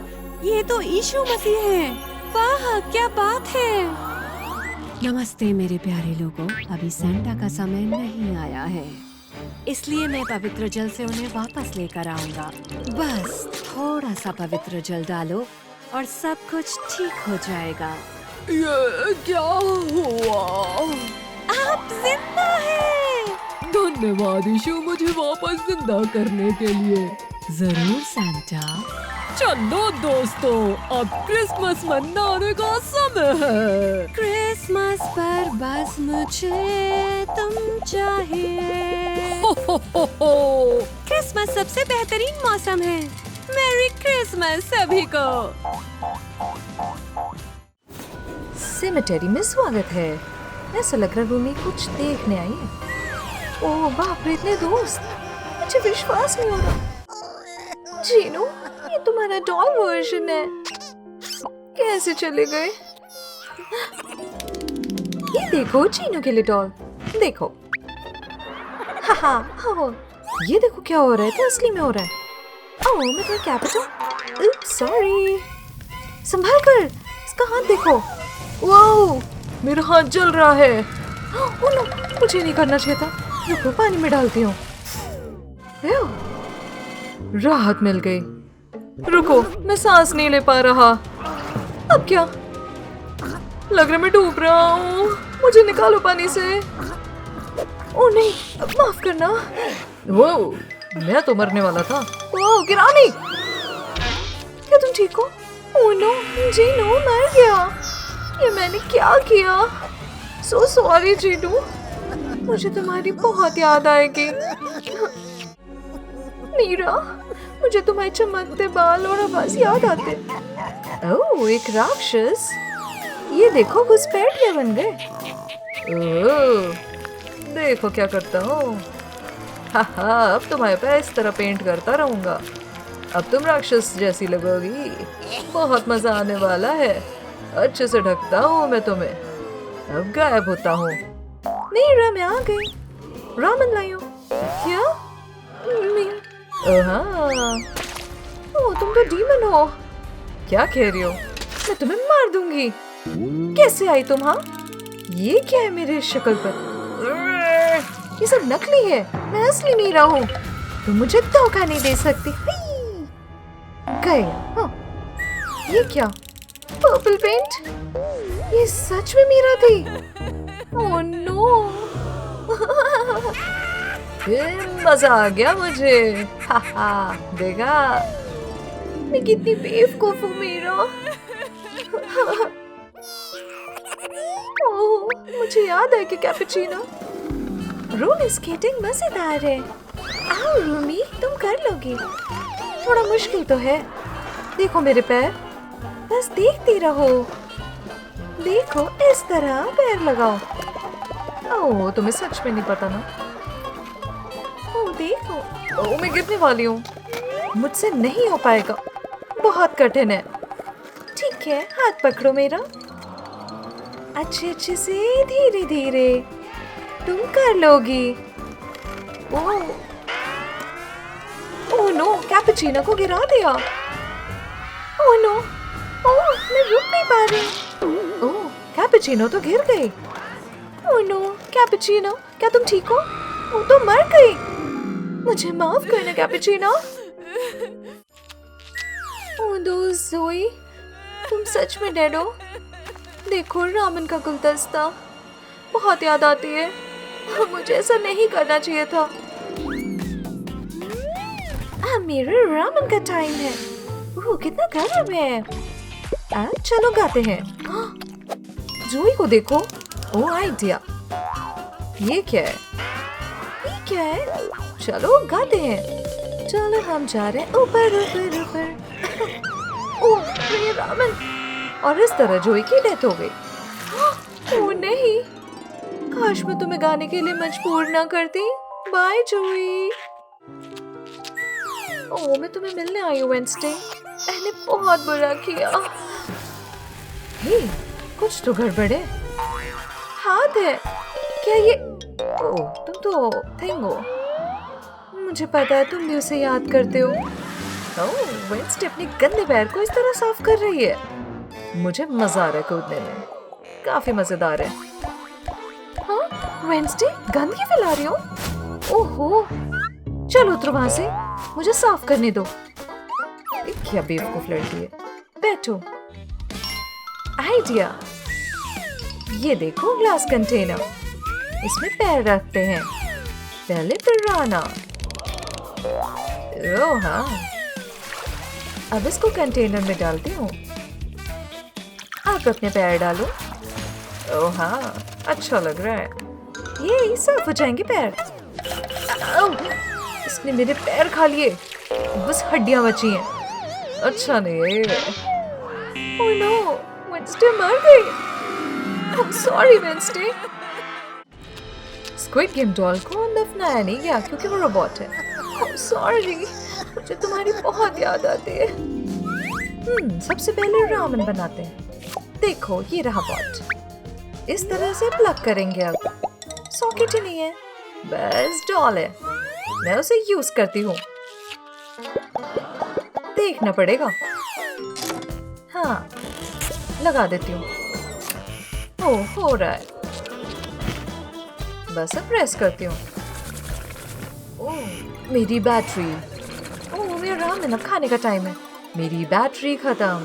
ये तो यीशु मसीह है। वाह, क्या बात है। नमस्ते मेरे प्यारे लोगों, अभी सैंटा का समय नहीं आया है, इसलिए मैं पवित्र जल से उन्हें वापस लेकर आऊंगा। बस थोड़ा सा पवित्र जल डालो और सब कुछ ठीक हो जाएगा। ये क्या हुआ? आप जिंदा हैं। धन्यवाद यीशु, मुझे वापस जिंदा करने के लिए। जरूर सैंटा। चलो दोस्तों, अब क्रिसमस मनाने का समय है। क्रिसमस पर बस मुझे तुम चाहिए। क्रिसमस सबसे बेहतरीन मौसम है। मैरी क्रिसमस सभी को। सेमेटेरी में स्वागत है। ऐसा लग रहा रूमी कुछ देखने आई है। ओह बाप रे, इतने दोस्त, मुझे विश्वास नहीं हो रहा। जीनू, ये तुम्हारा डॉल वर्जन है। कैसे चले गए? ये देखो, जीनू के लिए डॉल देखो। हाँ, ये देखो क्या हो रहा है, तो असली में हो रहा है। ओह, मैं तुम्हें क्या बताऊं? उप्स, सॉरी। संभाल कर, इसका हाथ देखो। वाओ, मेरा हाथ जल रहा है। ओह नो, मुझे नहीं करना चाहिए था। रुको, पानी में डालती हूँ। राहत मिल गई। रुको, मैं सांस नहीं ले पा रहा। अब क्या? लग रहा मैं डूब रहा हूँ। मुझे निकालो पानी से। ओह नहीं, माफ करना। वो, मैं तो मरने वाला था। ओह गिरानी, क्या तुम ठीक हो? ओह नो, जीनू मर गया। ये मैंने क्या किया? सो सॉरी जीनू, मुझे तुम्हारी बहुत याद आएगी। मीरा, मुझे तुम्हारे चमकते बाल और आवाज याद आते। ओह, एक राक्षस। ये देखो, घुसपैठिया बन गए। ओह, देखो क्या करता हूँ। अब तुम्हारे पे इस तरह पेंट करता रहूंगा। अब तुम राक्षस जैसी लगोगी। बहुत मजा आने वाला है। अच्छे से ढकता हूँ मैं तुम्हें। अब गायब होता हूँ। मीरा, मैं आ गई। रामन लाई हूँ। क्या? ओह, तुम तो डीमन हो। क्या कह रही हो? मैं तुम्हें मार दूंगी। कैसे आई तुम? हाँ, ये क्या है मेरे शक्ल पर? ये सब नकली है, मैं असली मीरा हूँ। तुम मुझे धोखा नहीं दे सकती। गए। हाँ, ये क्या? Purple paint? ये सच में मीरा थी। Oh no. मजा आ गया मुझे। हा देखा मैं कितनी बेवकूफ हूँ मीरा। ओह, मुझे याद है कि कैपुचिनो। रोलर स्केटिंग मजेदार है। आओ रूमी, तुम कर लोगी। थोड़ा मुश्किल तो है। देखो मेरे पैर, बस देखती रहो। देखो इस तरह पैर लगाओ। ओह, तुम्हें सच में नहीं पता ना। ओह देखो, ओह मैं गिरने वाली हूँ। मुझसे नहीं हो पाएगा, बहुत कठिन है। ठीक है, हाथ पकड़ो मेरा। अच्छे अच्छे से, धीरे धीरे, तुम कर लोगी। ओह ओह नो, कैपुचिनो को गिरा दिया। ओह नो, ओह मैं रुक नहीं पा रही। ओह कैपुचिनो तो गिर गई। ओह नो कैपुचिनो, क्या तुम ठीक हो? वो तो मर गई। मुझे माफ करना कैपुचिनो। ओह दोस्त ज़ोई, तुम सच में डेड हो? देखो रामन का गुलदस्ता, बहुत याद आती है। मुझे ऐसा नहीं करना चाहिए था। मेरे रामन का टाइम है। ओह कितना गर्म है। चलो गाते हैं। ज़ोई को देखो। ओह आइडिया। ये क्या है? ये क्या है? चलो गाते हैं। चलो हम जा रहे हैं ऊपर ऊपर ऊपर। ओह ये रामन। और इस तरह ज़ोई की डेथ हो गई। ओह नहीं, काश मैं तुम्हें गाने के लिए मजबूर ना करती। बाय ज़ोई। ओह मैं तुम्हें मिलने आई हूँ वेंसडे। मैंने बहुत बुरा किया। हे, कुछ तो गड़बड़ है। हाथ है क्या ये? ओह तुम तो थिंग हो। मुझे पता है तुम भी उसे याद करते हो। ओह वेंसडे अपने गंदे पैर को इस तरह साफ कर रही है। मुझे मजा आ रहा है कूदने में, काफी मजेदार है। हाँ वेंसडे गंदगी फैला रही हो? ओहो, चलो उतरो वहां से, मुझे साफ करने दो। क्या बेवकूफ लड़की है। बैठो। आइडिया। ये देखो ग्लास कंटेनर, इसमें पैर रखते हैं। पहले पिराना। ओह हाँ, अब इसको कंटेनर में डालती हूँ। आप अपने पैर डालो। ओह हाँ, अच्छा लग रहा है। ये साफ हो जाएंगे पैर। इसने मेरे पैर खा लिए, बस हड्डियां बची हैं। अच्छा नहीं है। ओह नो, वेंसडे मर गई। Sorry Wednesday. Squid game doll को दफनाया नहीं गया क्योंकि वो रोबोट है। सॉरी, मुझे तुम्हारी बहुत याद आती है। सबसे पहले रामन बनाते हैं। देखो ये रहा बॉट। इस तरह से प्लग करेंगे। अब सॉकेट ही नहीं है, बस डॉल है। मैं उसे यूज करती हूँ। देखना पड़ेगा। हाँ लगा देती हूँ। ओह हो रहा है, बस अब प्रेस करती हूँ। ओह मेरी बैटरी। ओह मेरा रामन, अब खाने का टाइम है। मेरी बैटरी खत्म।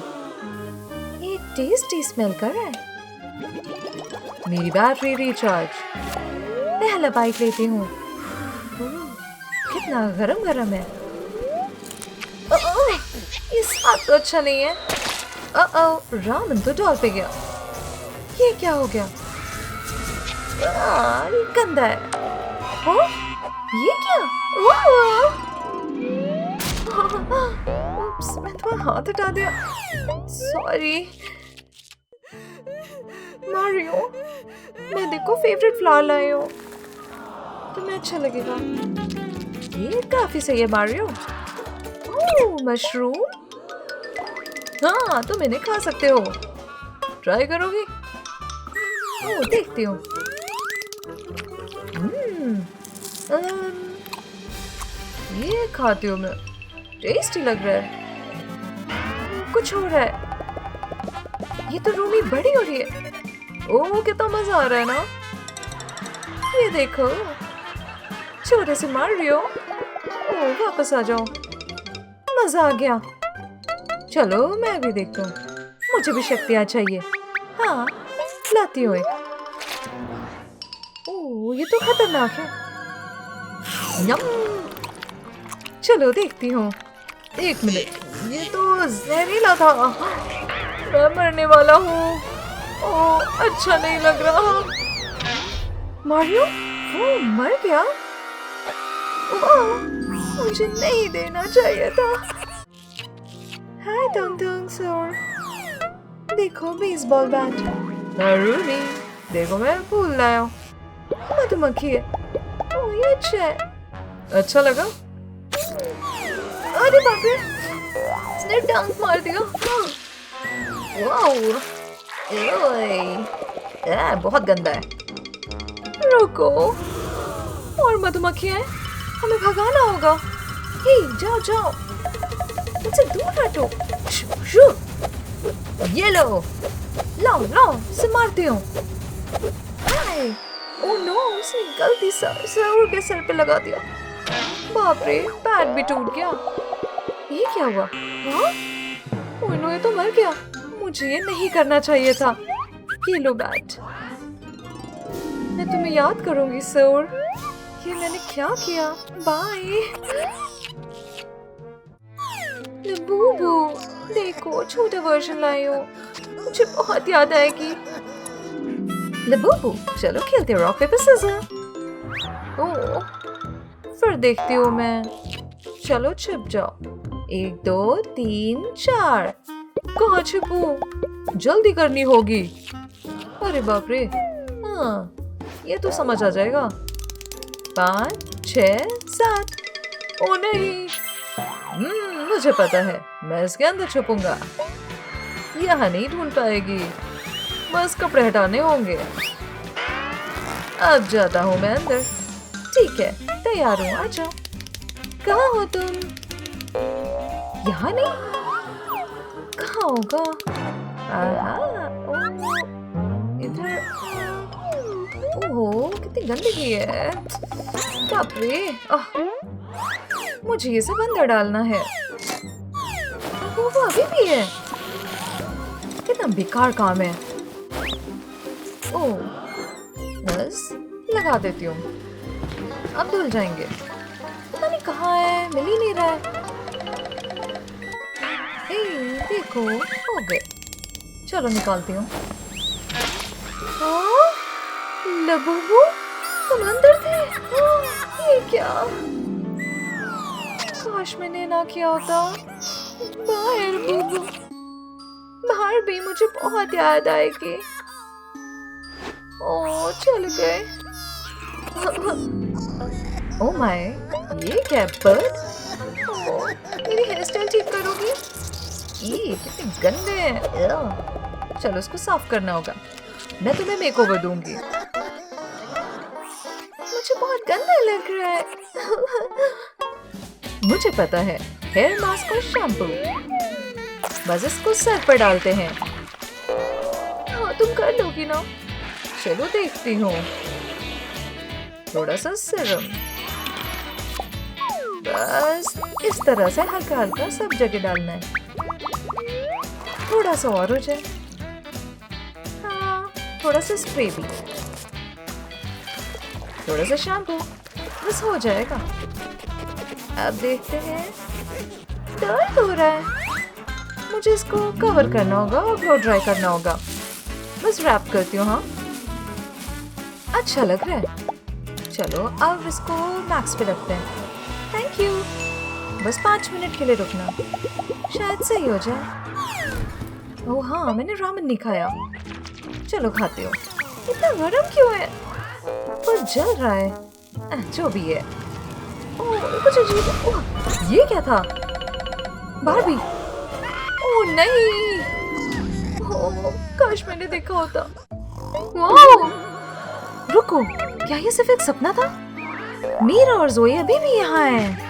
ये टेस्टी स्मेल कर रहा है। मेरी बैटरी रिचार्ज। पहला बाइट लेती हूँ। कितना गरम गरम है। ये स्वाद तो अच्छा नहीं है। रामन तो डॉल पे गया। ये क्या हो गया? ये गंदा है। ओ, ये क्या? उप्स, मैं तुम्हारा हाथ हटा दिया। सॉरी मारियो, मैं देखो फेवरेट फ्लावर लाई हूँ, तुम्हें अच्छा लगेगा। ये काफी सही है मारियो। ओह मशरूम। हाँ तुम इन्हें खा सकते हो। ट्राई करोगी? ओह देखती हूँ। ये खाती हूँ मैं, टेस्टी लग रहा है। कुछ हो रहा है। ये तो रूमी बड़ी हो रही है। ओह कितना मजा आ रहा है ना। ये देखो, छोटे से मार रही हो। ओह वापस आ जाओ, मजा आ गया। चलो मैं भी देखता हूँ, मुझे भी शक्तियाँ चाहिए। हाँ लाती हूँ एक। ओह ये तो खतरनाक है। यम। चलो देखती हूँ। एक मिनट, ये तो जहरीला था। मैं मरने वाला हूँ। ओह, अच्छा नहीं लग रहा। मारियो, वो मर गया। ओह, मुझे नहीं देना चाहिए था। हाय टंग टंग सर, देखो बेसबॉल बैट। जरूरी, देखो मैं फूल लाया हूँ। मधुमक्खी है। ओह, ये अच्छा है। अच्छा लगा? अरे बाप रे, इसने डंक मार दिया। वाओ, बहुत गंदा है। रुको, और मधुमक्खियाँ हैं, हमें भगाना होगा। हे, जाओ जाओ, मुझसे दूर हटो। शू, ये लो, लाओ लाओ, से मारती हूँ। हाय, ओह नो, उसने गलती से सर के सर पे लगा दिया। बाप रे, बैट भी टूट गया। ये क्या हुआ? हाँ? ओह नो, ये तो मर गया। मुझे ये नहीं करना चाहिए था। ये लो बैट। मैं तुम्हें याद करूंगी सर। ये मैंने क्या किया? बाय। बूबू, देखो छोटा वर्जन लाई हूँ। मुझे बहुत याद आएगी। लबूबू, चलो खेलते हैं रॉक पेपर सीजर। ओह, फिर देखती हूँ मैं। चलो छिप जाओ। 1 2 3 4। कहाँ छिपू? जल्दी करनी होगी। अरे बाप रे, हाँ, ये तो समझ आ जाएगा। 5 6 7। ओ नहीं, मुझे पता है, मैं इसके अंदर छुपूंगा। यहाँ नहीं ढूंढ पाएगी, बस कपड़े हटाने होंगे। अब जाता हूँ मैं अंदर। ठीक है, तैयार हूँ, आ जाओ। कहाँ हो तुम? यहाँ नहीं, कहाँ होगा? इधर। ओह, कितनी गंदगी है। बाप रे, मुझे ये सब अंदर डालना है। वो अभी भी है। कितना बेकार काम है। ओह, बस लगा देती हूँ। अब धुल जाएंगे। पता नहीं कहाँ है, मिल ही नहीं रहा है। हे, देखो, हो गए। चलो निकालती हूँ। लबूबू, तुम अंदर थे? ये क्या? काश मैंने ना किया होता। बाहर बूबू, बाहर भी मुझे बहुत याद आएगी। ओह, चल गए। ओह माय, ये क्या बर्ड? मेरी हेयर स्टाइल ठीक करोगी? ये कितने गंदे हैं। चलो, इसको साफ करना होगा। मैं तुम्हें मेकओवर दूंगी। मुझे बहुत गंदा लग रहा है। मुझे पता है, हेयर मास्क और शैम्पू। बस इसको सर पर डालते हैं। हाँ, तुम कर लोगी ना? चलो देखती हूँ। थोड़ा सा सीरम, बस इस तरह से हल्का हल्का सब जगह डालना है। थोड़ा सा और हो जाए। हाँ, थोड़ा सा स्प्रे भी, थोड़ा सा शैम्पू, बस हो जाएगा। अब देखते हैं। दर्द हो रहा है। मुझे इसको कवर करना होगा और ब्लो ड्राई करना होगा। बस रैप करती हूँ। हाँ, अच्छा लग रहा है। चलो, अब इसको मैक्स पे रखते हैं। Thank you. बस 5 मिनट के लिए रुकना, शायद सही हो जाए। ओह हाँ, मैंने रामेन नहीं खाया। चलो खाते हो। इतना गरम क्यों है? पर जल रहा है। जो भी है। ओह, कुछ अजीब। ओह, ये क्या था? बारबी। ओह नहीं। ओह, काश मैंने देखा होता। ओह, रुको, क्या ये सिर्फ एक सपना था? मीरा और जोई अभी भी यहाँ हैं।